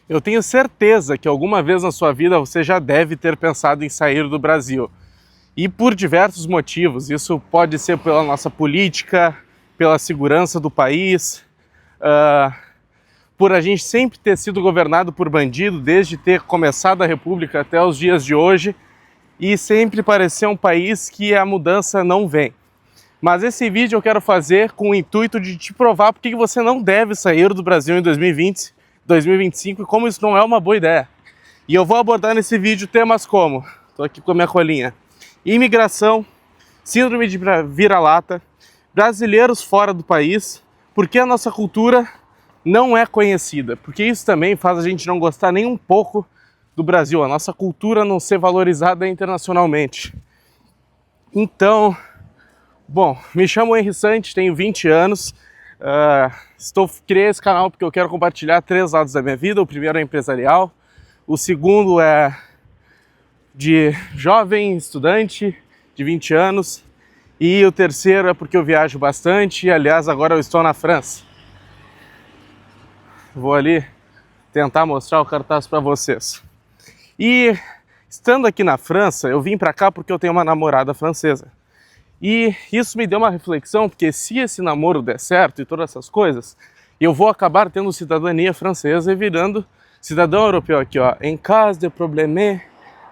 Eu tenho certeza que alguma vez na sua vida você já deve ter pensado em sair do Brasil. E por diversos motivos. Isso pode ser pela nossa política, pela segurança do país, por a gente sempre ter sido governado por bandido desde ter começado a República até os dias de hoje e sempre parecer um país que a mudança não vem. Mas esse vídeo eu quero fazer com o intuito de te provar porque você não deve sair do Brasil em 2020, 2025 e como isso não é uma boa ideia. E eu vou abordar nesse vídeo temas como, estou aqui com a minha colinha, imigração, síndrome de vira-lata, brasileiros fora do país, porque a nossa cultura não é conhecida, porque isso também faz a gente não gostar nem um pouco do Brasil, a nossa cultura não ser valorizada internacionalmente. Então, bom, me chamo Henry Santos, tenho 20 anos, criei esse canal porque eu quero compartilhar 3 lados da minha vida. O primeiro é empresarial, o segundo é de jovem estudante de 20 anos e o terceiro é porque eu viajo bastante. Aliás, agora eu estou na França. Vou ali tentar mostrar o cartaz para vocês. E estando aqui na França, eu vim para cá porque eu tenho uma namorada francesa. E isso me deu uma reflexão, porque se esse namoro der certo e todas essas coisas, eu vou acabar tendo cidadania francesa e virando cidadão europeu aqui, ó. En cas de problème,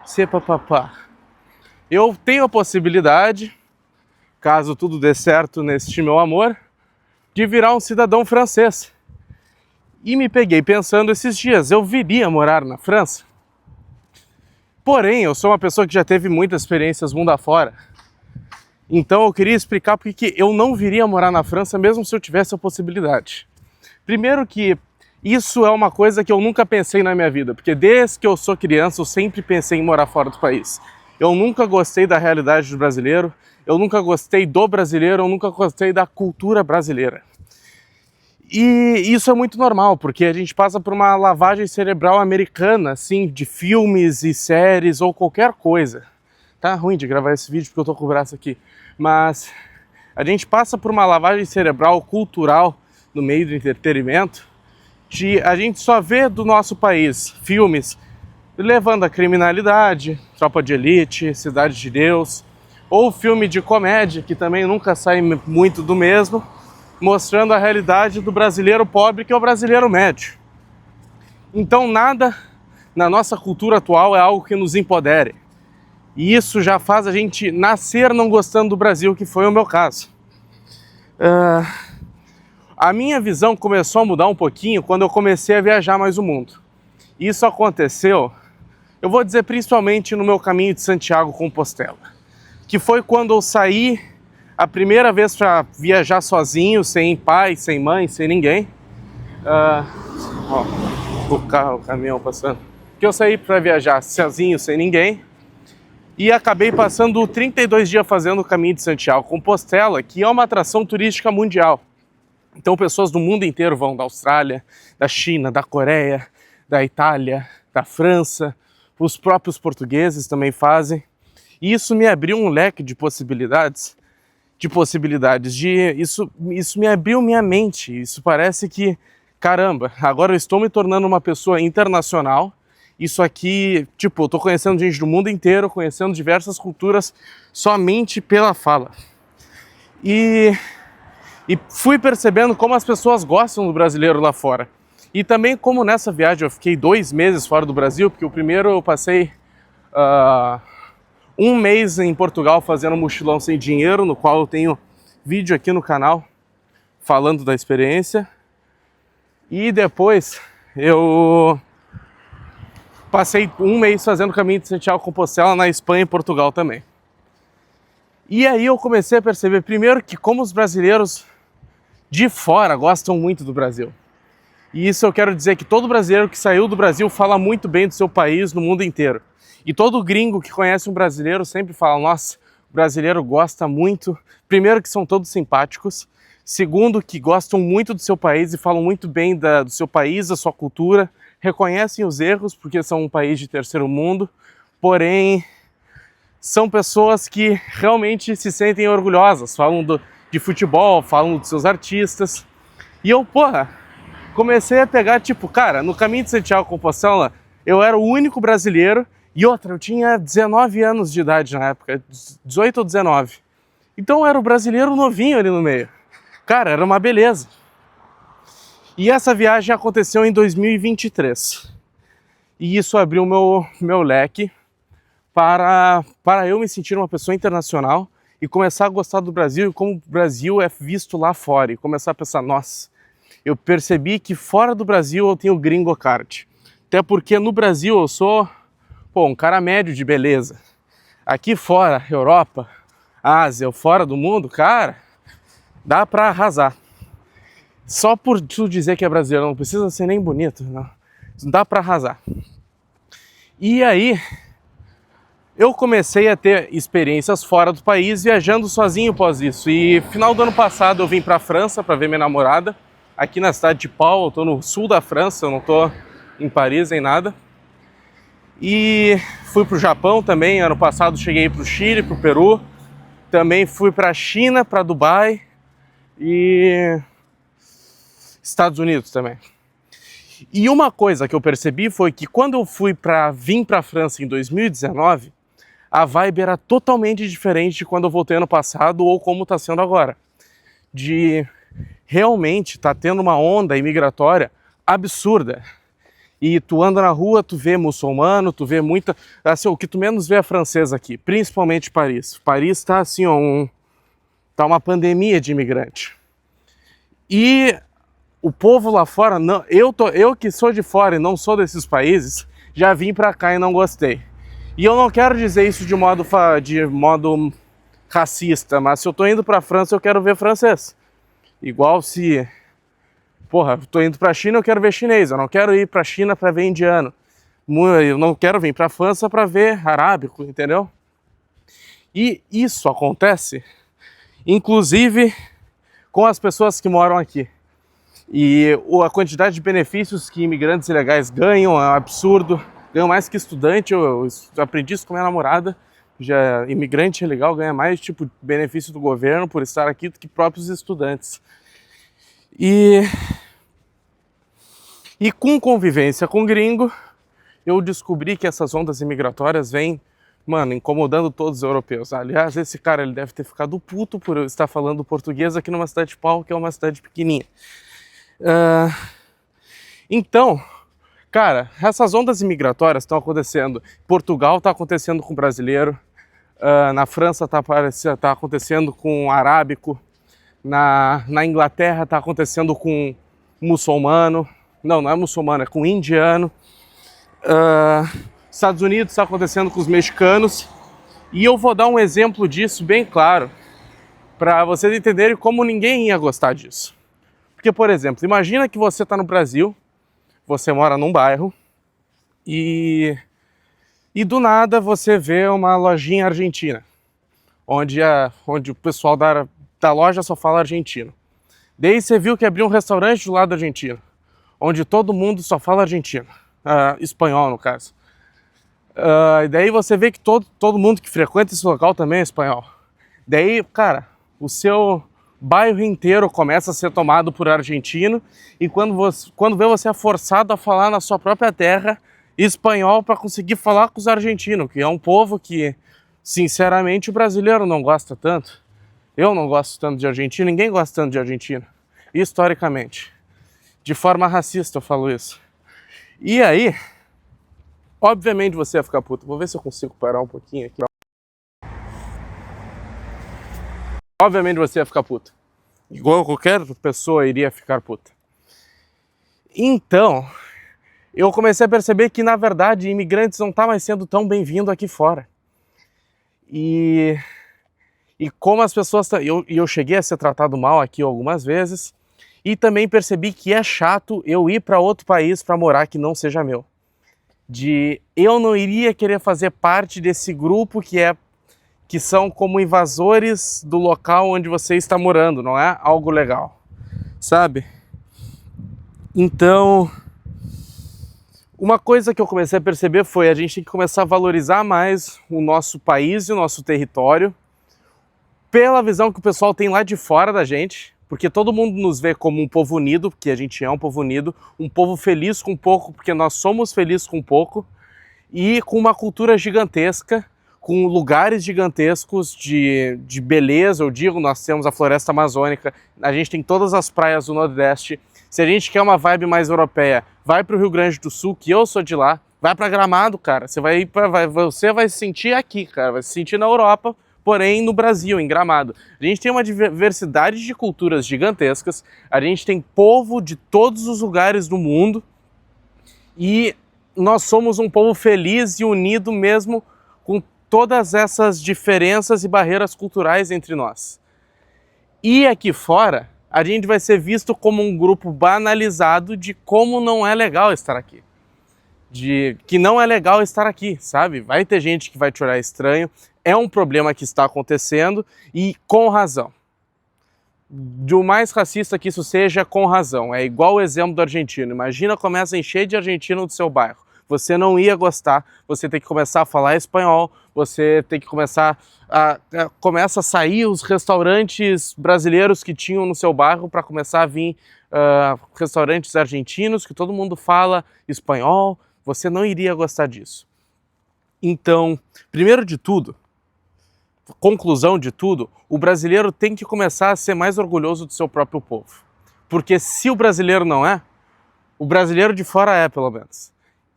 c'est papapá. Eu tenho a possibilidade, caso tudo dê certo neste meu amor, de virar um cidadão francês. E me peguei pensando esses dias, eu viria morar na França? Porém, eu sou uma pessoa que já teve muitas experiências mundo afora. Então eu queria explicar porque eu não viria morar na França mesmo se eu tivesse a possibilidade. Primeiro que isso é uma coisa que eu nunca pensei na minha vida, porque desde que eu sou criança eu sempre pensei em morar fora do país. Eu nunca gostei da realidade do brasileiro, eu nunca gostei do brasileiro, eu nunca gostei da cultura brasileira. E isso é muito normal, porque a gente passa por uma lavagem cerebral americana, assim, de filmes e séries ou qualquer coisa. Tá ruim de gravar esse vídeo porque eu tô com o braço aqui, mas a gente passa por uma lavagem cerebral cultural no meio do entretenimento, de a gente só vê do nosso país filmes levando a criminalidade, Tropa de Elite, Cidade de Deus, ou filme de comédia, que também nunca sai muito do mesmo, mostrando a realidade do brasileiro pobre, que é o brasileiro médio. Então nada na nossa cultura atual é algo que nos empodere. E isso já faz a gente nascer não gostando do Brasil, que foi o meu caso. A minha visão começou a mudar um pouquinho quando eu comecei a viajar mais o mundo. Isso aconteceu, eu vou dizer principalmente no meu caminho de Santiago Compostela, que foi quando eu saí a primeira vez para viajar sozinho, sem pai, sem mãe, sem ninguém. O caminhão passando. Que eu saí para viajar sozinho, sem ninguém. E acabei passando 32 dias fazendo o caminho de Santiago Compostela, que é uma atração turística mundial. Então pessoas do mundo inteiro vão, da Austrália, da China, da Coreia, da Itália, da França, os próprios portugueses também fazem. E isso me abriu um leque de possibilidades, isso me abriu minha mente. Isso parece que, caramba, agora eu estou me tornando uma pessoa internacional. Isso aqui, tipo, eu tô conhecendo gente do mundo inteiro, conhecendo diversas culturas somente pela fala. E fui percebendo como as pessoas gostam do brasileiro lá fora. E também como nessa viagem eu fiquei 2 meses fora do Brasil, porque o primeiro eu passei 1 mês em Portugal fazendo mochilão sem dinheiro, no qual eu tenho vídeo aqui no canal falando da experiência. E depois eu passei 1 mês fazendo o caminho de Santiago Compostela na Espanha e Portugal também. E aí eu comecei a perceber, primeiro, que como os brasileiros de fora gostam muito do Brasil. E isso eu quero dizer que todo brasileiro que saiu do Brasil fala muito bem do seu país no mundo inteiro. E todo gringo que conhece um brasileiro sempre fala, nossa, o brasileiro gosta muito. Primeiro que são todos simpáticos. Segundo que gostam muito do seu país e falam muito bem do seu país, da sua cultura. Reconhecem os erros porque são um país de terceiro mundo. Porém, são pessoas que realmente se sentem orgulhosas. Falam de futebol, falam dos seus artistas. E eu, comecei a pegar, tipo, cara, no caminho de Santiago Compostela, eu era o único brasileiro e outra, eu tinha 19 anos de idade na época, 18 ou 19. Então eu era o brasileiro novinho ali no meio. Cara, era uma beleza. E essa viagem aconteceu em 2023. E isso abriu meu leque para eu me sentir uma pessoa internacional e começar a gostar do Brasil e como o Brasil é visto lá fora. E começar a pensar, nossa, eu percebi que fora do Brasil eu tenho gringo card. Até porque no Brasil eu sou, um cara médio de beleza. Aqui fora, Europa, Ásia, fora do mundo, cara, dá pra arrasar. Só por tu dizer que é brasileiro, não precisa ser nem bonito, não. Dá pra arrasar. E aí, eu comecei a ter experiências fora do país, viajando sozinho após isso. E final do ano passado eu vim pra França pra ver minha namorada, aqui na cidade de Pau, eu tô no sul da França, eu não tô em Paris nem nada. E fui pro Japão também, ano passado cheguei pro Chile, pro Peru. Também fui pra China, pra Dubai e Estados Unidos também. E uma coisa que eu percebi foi que quando eu vim pra França em 2019, a vibe era totalmente diferente de quando eu voltei ano passado ou como tá sendo agora. De realmente tá tendo uma onda imigratória absurda. E tu anda na rua, tu vê muçulmano, tu vê muita... Assim, o que tu menos vê é francês aqui, principalmente Paris. Paris tá assim, tá uma pandemia de imigrante. E o povo lá fora, não, eu que sou de fora e não sou desses países, já vim pra cá e não gostei. E eu não quero dizer isso de modo racista, mas se eu tô indo pra França, eu quero ver francês. Igual se... Porra, eu tô indo pra China, eu quero ver chinês. Eu não quero ir pra China pra ver indiano. Eu não quero vir pra França pra ver arábico, entendeu? E isso acontece, inclusive, com as pessoas que moram aqui. E a quantidade de benefícios que imigrantes ilegais ganham é um absurdo. Ganham mais que estudante. Eu aprendi isso com minha namorada. Já imigrante ilegal ganha mais tipo benefício do governo por estar aqui do que próprios estudantes. E com convivência com gringo, eu descobri que essas ondas imigratórias vêm, mano, incomodando todos os europeus. Aliás, esse cara ele deve ter ficado puto por eu estar falando português aqui numa cidade de Pau, que é uma cidade pequenininha. Então, cara, essas ondas imigratórias estão acontecendo. Portugal está acontecendo com brasileiro, na França tá acontecendo com arábico, na Inglaterra está acontecendo com muçulmano, não é muçulmano, é com indiano. Estados Unidos está acontecendo com os mexicanos. E eu vou dar um exemplo disso bem claro, para vocês entenderem como ninguém ia gostar disso. Porque, por exemplo, imagina que você está no Brasil, você mora num bairro e do nada você vê uma lojinha argentina, onde o pessoal da loja só fala argentino. Daí você viu que abriu um restaurante do lado argentino, onde todo mundo só fala argentino, espanhol no caso. E daí você vê que todo mundo que frequenta esse local também é espanhol. Daí, cara, o seu bairro inteiro começa a ser tomado por argentino e quando vê você é forçado a falar na sua própria terra espanhol para conseguir falar com os argentinos, que é um povo que, sinceramente, o brasileiro não gosta tanto. Eu não gosto tanto de argentino, ninguém gosta tanto de argentino, historicamente. De forma racista eu falo isso. E aí, obviamente você ia ficar puto. Vou ver se eu consigo parar um pouquinho aqui. Obviamente você ia ficar puto. Igual qualquer pessoa iria ficar puta. Então, eu comecei a perceber que, na verdade, imigrantes não tá mais sendo tão bem-vindos aqui fora. E como as pessoas... Eu cheguei a ser tratado mal aqui algumas vezes. E também percebi que é chato eu ir para outro país para morar que não seja meu. Eu não iria querer fazer parte desse grupo que são como invasores do local onde você está morando, não é algo legal, sabe? Então, uma coisa que eu comecei a perceber foi a gente tem que começar a valorizar mais o nosso país e o nosso território pela visão que o pessoal tem lá de fora da gente, porque todo mundo nos vê como um povo unido, porque a gente é um povo unido, um povo feliz com pouco, porque nós somos felizes com pouco, e com uma cultura gigantesca, com lugares gigantescos de beleza. Eu digo, nós temos a floresta amazônica, a gente tem todas as praias do Nordeste. Se a gente quer uma vibe mais europeia, vai para o Rio Grande do Sul, que eu sou de lá, vai para Gramado, cara, você vai se sentir aqui, cara, vai se sentir na Europa, porém no Brasil, em Gramado. A gente tem uma diversidade de culturas gigantescas, a gente tem povo de todos os lugares do mundo e nós somos um povo feliz e unido mesmo com todas essas diferenças e barreiras culturais entre nós. E aqui fora, a gente vai ser visto como um grupo banalizado de como não é legal estar aqui. De que não é legal estar aqui, sabe? Vai ter gente que vai te olhar estranho, é um problema que está acontecendo e com razão. Do mais racista que isso seja, com razão. É igual o exemplo do argentino. Imagina, começa a encher de argentino do seu bairro. Você não ia gostar, você tem que começar a falar espanhol, você tem que começa a sair os restaurantes brasileiros que tinham no seu bairro para começar a vir restaurantes argentinos, que todo mundo fala espanhol. Você não iria gostar disso. Então, primeiro de tudo, conclusão de tudo, o brasileiro tem que começar a ser mais orgulhoso do seu próprio povo. Porque se o brasileiro não é, o brasileiro de fora é, pelo menos.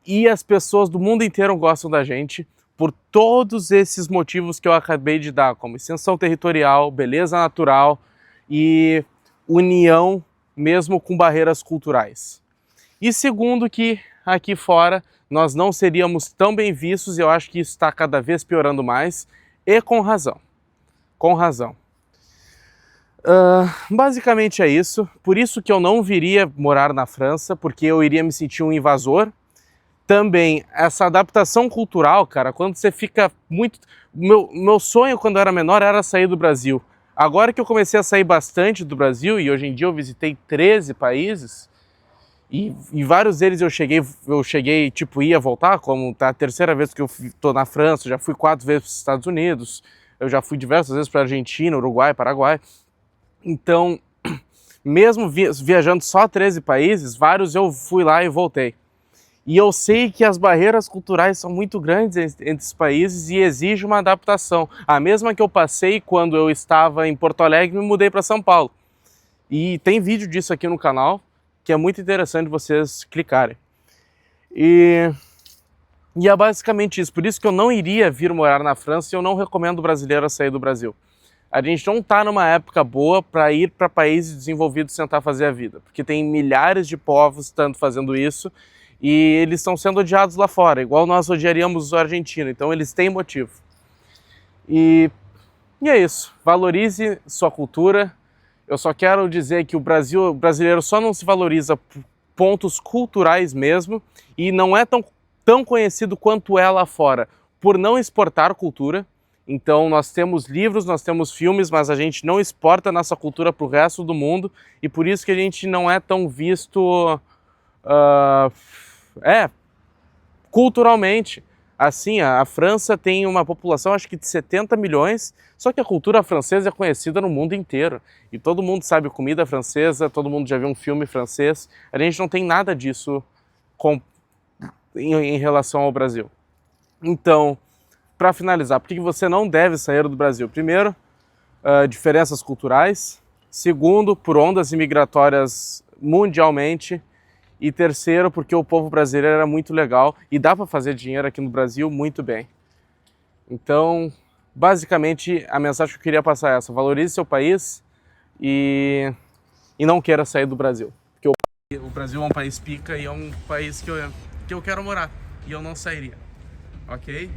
E as pessoas do mundo inteiro gostam da gente por todos esses motivos que eu acabei de dar, como extensão territorial, beleza natural e união mesmo com barreiras culturais. E segundo, que aqui fora nós não seríamos tão bem vistos, e eu acho que isso está cada vez piorando mais, e com razão. Com razão. Basicamente é isso. Por isso que eu não viria morar na França, porque eu iria me sentir um invasor. Também, essa adaptação cultural, cara, quando você fica muito... Meu sonho quando eu era menor era sair do Brasil. Agora que eu comecei a sair bastante do Brasil, e hoje em dia eu visitei 13 países, e vários deles eu cheguei, tipo, ia voltar, como tá a terceira vez que eu tô na França, já fui 4 vezes para os Estados Unidos, eu já fui diversas vezes para Argentina, Uruguai, Paraguai. Então, mesmo viajando só 13 países, vários eu fui lá e voltei. E eu sei que as barreiras culturais são muito grandes entre esses países e exigem uma adaptação. A mesma que eu passei quando eu estava em Porto Alegre e me mudei para São Paulo. E tem vídeo disso aqui no canal, que é muito interessante vocês clicarem. E é basicamente isso. Por isso que eu não iria vir morar na França e eu não recomendo o brasileiro a sair do Brasil. A gente não está numa época boa para ir para países desenvolvidos tentar fazer a vida. Porque tem milhares de povos tanto fazendo isso, e eles estão sendo odiados lá fora, igual nós odiaríamos o argentino, então eles têm motivo. E é isso, valorize sua cultura. Eu só quero dizer que o brasileiro só não se valoriza por pontos culturais mesmo, e não é tão conhecido quanto é lá fora, por não exportar cultura. Então nós temos livros, nós temos filmes, mas a gente não exporta a nossa cultura para o resto do mundo, e por isso que a gente não é tão visto... culturalmente. Assim, a França tem uma população acho que de 70 milhões, só que a cultura francesa é conhecida no mundo inteiro. E todo mundo sabe comida francesa, todo mundo já viu um filme francês. A gente não tem nada disso em relação ao Brasil. Então, para finalizar, por que você não deve sair do Brasil? Primeiro, diferenças culturais. Segundo, por ondas imigratórias mundialmente. E terceiro, porque o povo brasileiro era muito legal e dá para fazer dinheiro aqui no Brasil muito bem. Então, basicamente, a mensagem que eu queria passar é essa: valorize seu país e não queira sair do Brasil. Porque o Brasil é um país pica e é um país que eu quero morar e eu não sairia, ok?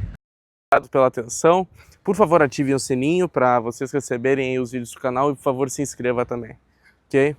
Obrigado pela atenção. Por favor, ativem o sininho para vocês receberem aí os vídeos do canal e, por favor, se inscreva também, ok?